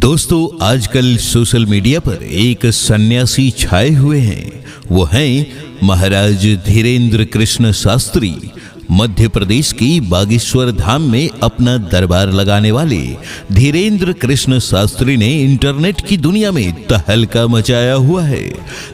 दोस्तों, आजकल social media पर एक सन्यासी छाए हुए हैं। वो हैं महाराज धीरेन्द्र कृष्ण शास्त्री। मध्य प्रदेश की बागेश्वर धाम में अपना दरबार लगाने वाले धीरेन्द्र कृष्ण शास्त्री ने इंटरनेट की दुनिया में तहलका मचाया हुआ है।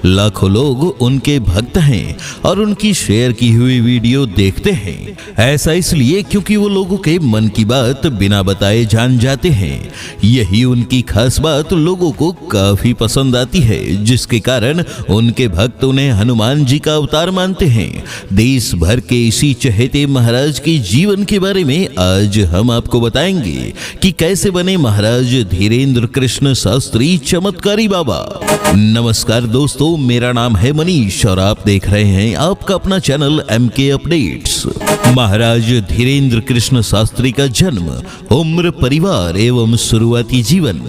लाखों लोग उनके भक्त हैं और उनकी शेयर की हुई वीडियो देखते हैं। ऐसा इसलिए क्योंकि वो लोगों के मन की बात बिना बताए जान जाते हैं। यही उनकी खास बात लोगों को काफी पसंद आती है, जिसके कारण उनके भक्त उन्हें हनुमान जी का अवतार मानते हैं। देश भर के इसी चहेते महाराज के जीवन के बारे में आज हम आपको बताएंगे कि कैसे बने महाराज धीरेन्द्र कृष्ण शास्त्री चमत्कारी बाबा। नमस्कार दोस्तों, मेरा नाम है मनीष और आप देख रहे हैं आपका अपना चैनल MK अपडेट्स। महाराज धीरेन्द्र कृष्ण शास्त्री का जन्म, उम्र, परिवार एवं शुरुआती जीवन।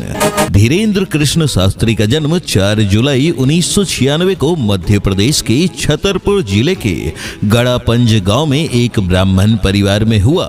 धीरेन्द्र कृष्ण शास्त्री का जन्म 4 जुलाई 1996 को मध्य प्रदेश के छतरपुर जिले के गड़ापंज गांव में एक ब्राह्मण परिवार में हुआ।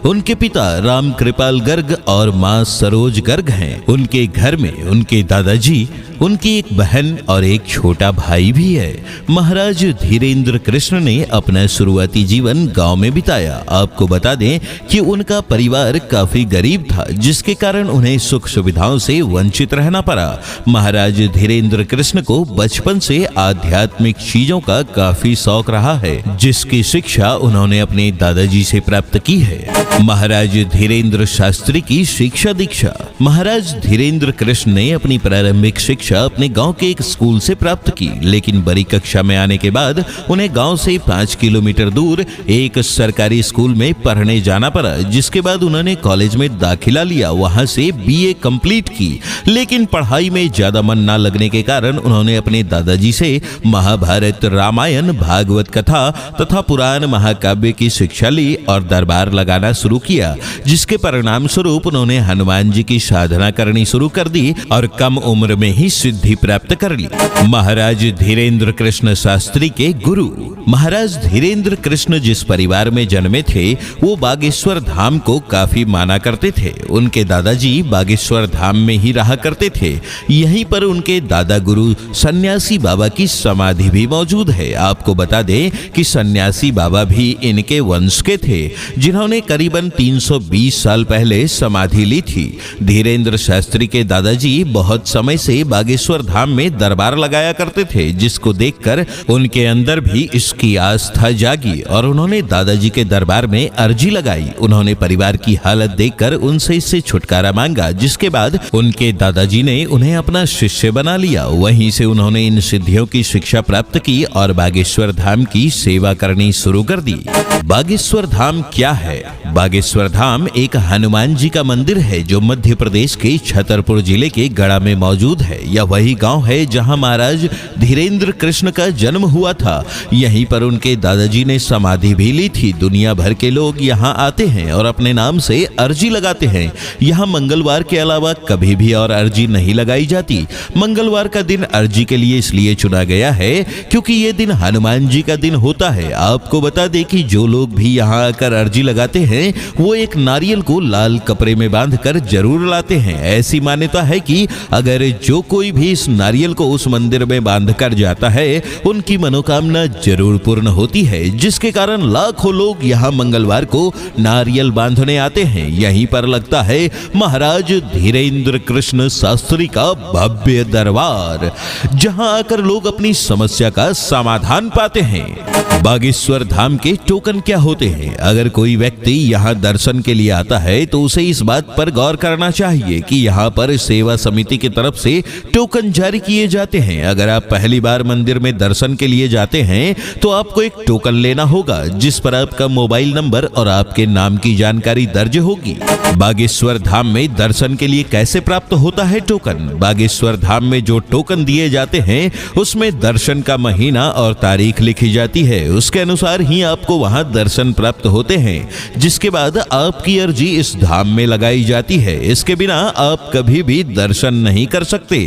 उनके पिता राम कृपाल गर्ग और मां सरोज गर्ग हैं। उनके घर में उनके दादाजी, उनकी एक बहन और एक छोटा भाई भी है। महाराज धीरेन्द्र कृष्ण ने अपना शुरुआती जीवन गांव में बिताया। आपको बता दें कि उनका परिवार काफी गरीब था, जिसके कारण उन्हें सुख सुविधाओं से वंचित रहना पड़ा। महाराज धीरेन्द्र कृष्ण को बचपन से आध्यात्मिक चीजों का काफी शौक रहा है, जिसकी शिक्षा उन्होंने अपने दादाजी से प्राप्त की है। महाराज धीरेन्द्र शास्त्री की शिक्षा दीक्षा। महाराज धीरेन्द्र कृष्ण ने अपनी प्रारंभिक शिक्षा अपने गांव के एक स्कूल से प्राप्त की, लेकिन बड़ी कक्षा में आने के बाद उन्हें गांव से 5 किलोमीटर दूर एक सरकारी स्कूल में पढ़ने जाना पड़ा, जिसके बाद उन्होंने कॉलेज में दाखिला लिया। वहां से BA कंप्लीट की, लेकिन पढ़ाई में ज्यादा मन न लगने के कारण उन्होंने अपने दादाजी से महाभारत, रामायण, भागवत कथा तथा पुराण महाकाव्य की शिक्षा ली और दरबार लगाना शुरू किया, जिसके परिणाम स्वरूप उन्होंने हनुमान जी की साधना करनी शुरू कर दी और कम उम्र में ही सिद्धि प्राप्त कर ली। महाराज धीरेन्द्र कृष्ण शास्त्री के गुरु। महाराज धीरेन्द्र कृष्ण जिस परिवार में जन्मे थे वो बागेश्वर धाम को काफी माना करते थे। उनके दादाजी बागेश्वर धाम में ही रहा करते थे। यहीं पर उनके दादा गुरु सन्यासी बाबा की समाधि भी मौजूद है। आपको बता दें कि सन्यासी बाबा भी इनके वंश के थे, जिन्होंने करीबन 320 साल पहले समाधि ली थी। धीरेन्द्र शास्त्री के दादाजी बहुत समय से बागेश्वर धाम में दरबार लगाया करते थे, जिसको देखकर उनके अंदर भी इसकी आस्था जागी और उन्होंने दादाजी के दरबार में अर्जी लगाई। उन्होंने परिवार की हालत देखकर उनसे इससे छुटकारा मांगा, जिसके बाद उनके दादाजी ने उन्हें अपना शिष्य बना लिया। वहीं से उन्होंने इन सिद्धियों की शिक्षा प्राप्त की और बागेश्वर धाम की सेवा करनी शुरू कर दी। बागेश्वर धाम क्या है? बागेश्वर धाम एक हनुमान जी का मंदिर है जो मध्य प्रदेश के छतरपुर जिले के गड़ा में मौजूद है। यह वही गांव है जहां महाराज धीरेन्द्र कृष्ण का जन्म हुआ था। यहीं पर उनके दादाजी ने समाधि भी ली थी। दुनिया भर के लोग यहां आते हैं और अपने नाम से अर्जी लगाते हैं। यहां मंगलवार के अलावा कभी भी और अर्जी नहीं लगाई जाती। मंगलवार का दिन अर्जी के लिए इसलिए चुना गया है क्योंकि ये दिन हनुमान जी का दिन होता है। आपको बता दें कि जो लोग भी यहाँ आकर अर्जी लगाते हैं वो एक नारियल को लाल कपड़े में बांधकर जरूर लाते हैं। ऐसी मान्यता है कि अगर जो कोई भी इस नारियल को उस मंदिर में बांध कर जाता है, उनकी मनोकामना जरूर पूर्ण होती है, जिसके कारण लाखों लोग यहाँ मंगलवार को नारियल बांधने आते हैं। यहीं पर लगता है महाराज धीरेन्द्र कृष्ण शास्त्री का भव्य दरबार, जहां आकर लोग अपनी समस्या का समाधान पाते हैं। बागेश्वर धाम के टोकन क्या होते हैं? अगर कोई व्यक्ति यहाँ दर्शन के लिए आता है तो उसे इस बात पर गौर करना चाहिए कि यहाँ पर सेवा समिति की तरफ से टोकन जारी किए जाते हैं। अगर आप पहली बार मंदिर में दर्शन के लिए जाते हैं तो आपको एक टोकन लेना होगा, जिस पर आपका मोबाइल नंबर और आपके नाम की जानकारी दर्ज होगी। बागेश्वर धाम में दर्शन के लिए कैसे प्राप्त होता है टोकन? बागेश्वर धाम में जो टोकन दिए जाते हैं उसमें दर्शन का महीना और तारीख लिखी जाती है। उसके अनुसार ही आपको वहां दर्शन प्राप्त होते हैं, जिसके बाद आपकी अर्जी इस धाम में लगाई जाती है। इसके बिना आप कभी भी दर्शन नहीं कर सकते।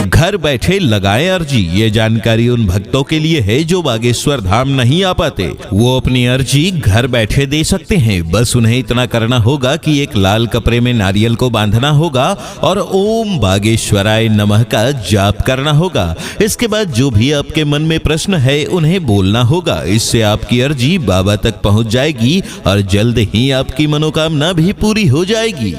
घर बैठे लगाएं अर्जी। ये जानकारी उन भक्तों के लिए है जो बागेश्वर धाम नहीं आ पाते। वो अपनी अर्जी घर बैठे दे सकते हैं। बस उन्हें इतना करना होगा कि एक लाल कपड़े में नारियल को बांधना होगा और ओम बागेश्वराय नमः का जाप करना होगा। इसके बाद जो भी आपके मन में प्रश्न है उन्हें बोलना होगा। इससे आपकी अर्जी बाबा तक पहुंच जाएगी और जल्द ही आपकी मनोकामना भी पूरी हो जाएगी।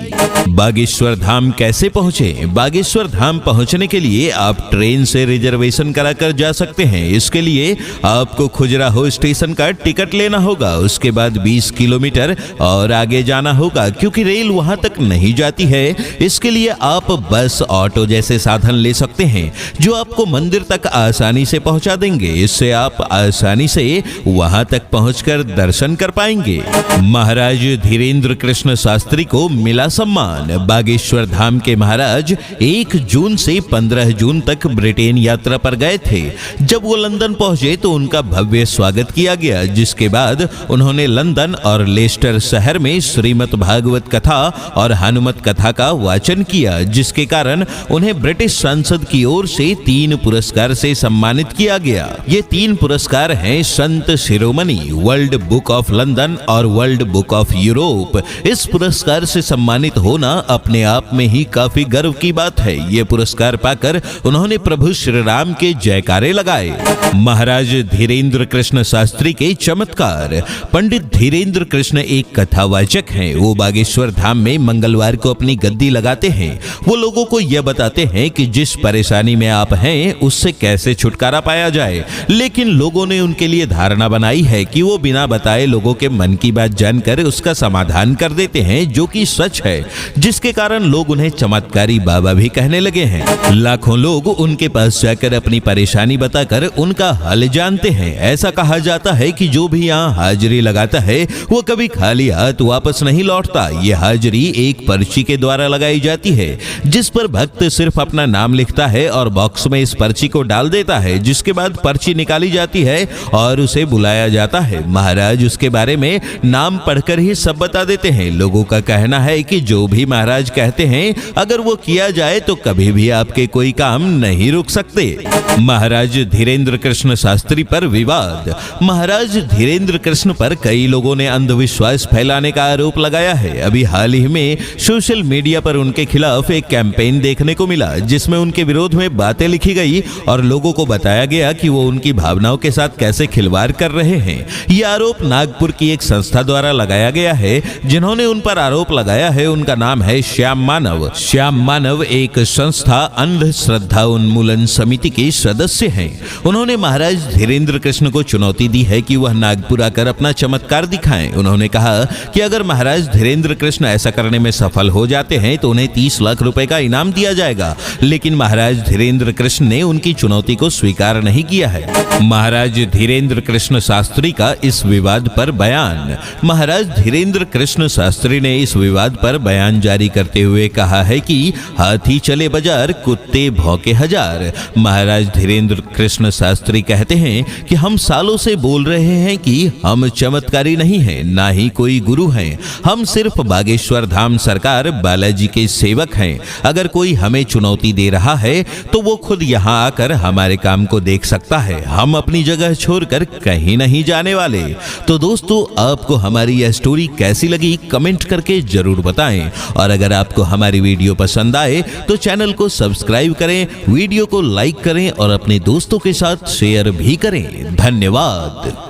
बागेश्वर धाम कैसे पहुंचे? बागेश्वर धाम पहुंचने के लिए आप ट्रेन से रिजर्वेशन कराकर जा सकते हैं। इसके लिए आपको खजुराहो स्टेशन का टिकट लेना होगा। उसके बाद 20 किलोमीटर और आगे जाना होगा, क्योंकि रेल वहां तक नहीं जाती है। इसके लिए आप बस, ऑटो जैसे साधन ले सकते हैं जो आपको मंदिर तक आसानी से पहुंचा देंगे। इससे आप आसानी से वहां तक पहुंचकर दर्शन कर पाएंगे। महाराज धीरेन्द्र कृष्ण शास्त्री को मिला सम्मान। बागेश्वर धाम के महाराज 1 जून से 15 जून तक ब्रिटेन यात्रा पर गए थे। जब वो लंदन पहुंचे तो उनका भव्य स्वागत किया गया, जिसके बाद उन्होंने लंदन और लेस्टर शहर में श्रीमद् भागवत कथा और हनुमत कथा का वाचन किया, जिसके कारण उन्हें ब्रिटिश संसद की ओर से 3 पुरस्कार से सम्मानित किया गया। ये 3 पुरस्कार हैं Sant Shiromani, world book of London और वर्ल्ड बुक ऑफ यूरोप। इस पुरस्कार से सम्मानित होना अपने आप में ही काफी गर्व की बात है। ये पुरस्कार पाकर उन्होंने प्रभु श्री राम के जयकारे लगाए। महाराज धीरेन्द्र कृष्ण शास्त्री के चमत्कार। पंडित धीरेन्द्र कृष्ण एक कथावाचक हैं। वो बागेश्वर धाम में मंगलवार को अपनी गद्दी लगाते हैं। वो लोगों को यह बताते हैं कि जिस परेशानी में आप हैं उससे कैसे छुटकारा पाया जाए। लेकिन लोगों ने उनके लिए धारणा बनाई है कि वो बिना बताए लोगों के मन की बात जानकर उसका समाधान कर देते हैं, जो कि सच है, जिसके कारण लोग उन्हें चमत्कारी बाबा भी कहने लगे हैं। लाखों लोग उनके पास जाकर अपनी परेशानी बताकर उनका हल जानते हैं। ऐसा कहा जाता है कि जो भी यहाँ हाजिरी लगाता है वो कभी खाली हाथ वापस नहीं लौटता। ये हाजिरी एक पर्ची के द्वारा लगाई जाती है, जिस पर भक्त सिर्फ अपना नाम लिखता है और बॉक्स में इस पर्ची को डाल देता है, जिसके बाद पर्ची निकाली जाती है और उसे बुलाया जाता है। महाराज उसके बारे में नाम पढ़कर ही सब बता देते हैं। लोगों का कहना है कि जो भी महाराज कहते हैं अगर वो किया जाए तो कभी भी आपके कोई काम नहीं रुक सकते। महाराज धीरेन्द्र कृष्ण शास्त्री पर विवाद। महाराज धीरेन्द्र कृष्ण पर कई लोगों ने अंधविश्वास फैलाने का आरोप लगाया है। अभी हाल ही में सोशल मीडिया पर उनके खिलाफ एक कैंपेन देखने को मिला, जिसमें उनके विरोध में बातें लिखी गई और लोगों को बताया गया कि वो उनकी भावनाओं के साथ कैसे खिलवाड़ कर रहे हैं। यह आरोप नागपुर की एक संस्था द्वारा लगाया गया है। जिन्होंने उन पर आरोप लगाया है उनका नाम है श्याम मानव। श्याम मानव एक संस्था अंधश्रद्धा उन्मूलन समिति के सदस्य हैं। उन्होंने महाराज धीरेन्द्र कृष्ण को चुनौती दी है कि वह नागपुर आकर अपना चमत्कार दिखाएं। उन्होंने कहा कि अगर महाराज धीरेन्द्र कृष्ण ऐसा करने में सफल हो जाते हैं तो उन्हें 30 लाख रुपए का इनाम दिया जाएगा। लेकिन महाराज धीरेन्द्र कृष्ण ने उनकी चुनौती को स्वीकार नहीं किया है। महाराज धीरेन्द्र कृष्ण शास्त्री का इस विवाद पर बयान। महाराज धीरेन्द्र कृष्ण शास्त्री ने इस विवाद पर बयान जारी करते हुए कहा है कि हाथी चले बाजार, कुत्ते भौंके हजार। महाराज धीरेन्द्र कृष्ण शास्त्री कहते हैं कि हम सालों से बोल रहे हैं कि हम चमत्कारी नहीं हैं, ना ही कोई गुरु हैं। हम सिर्फ बागेश्वर धाम सरकार बालाजी के सेवक हैं। अगर कोई हमें चुनौती दे रहा है तो वो खुद यहाँ आकर हमारे काम को देख सकता है। हम अपनी जगह छोड़कर कहीं नहीं जाने वाले। तो दोस्तों, आपको हमारी यह स्टोरी कैसी लगी कमेंट करके जरूर बताएं। और अगर आपको हमारी वीडियो पसंद आए तो चैनल को सब्सक्राइब करें, वीडियो को लाइक करें और अपने दोस्तों के साथ शेयर भी करें। धन्यवाद।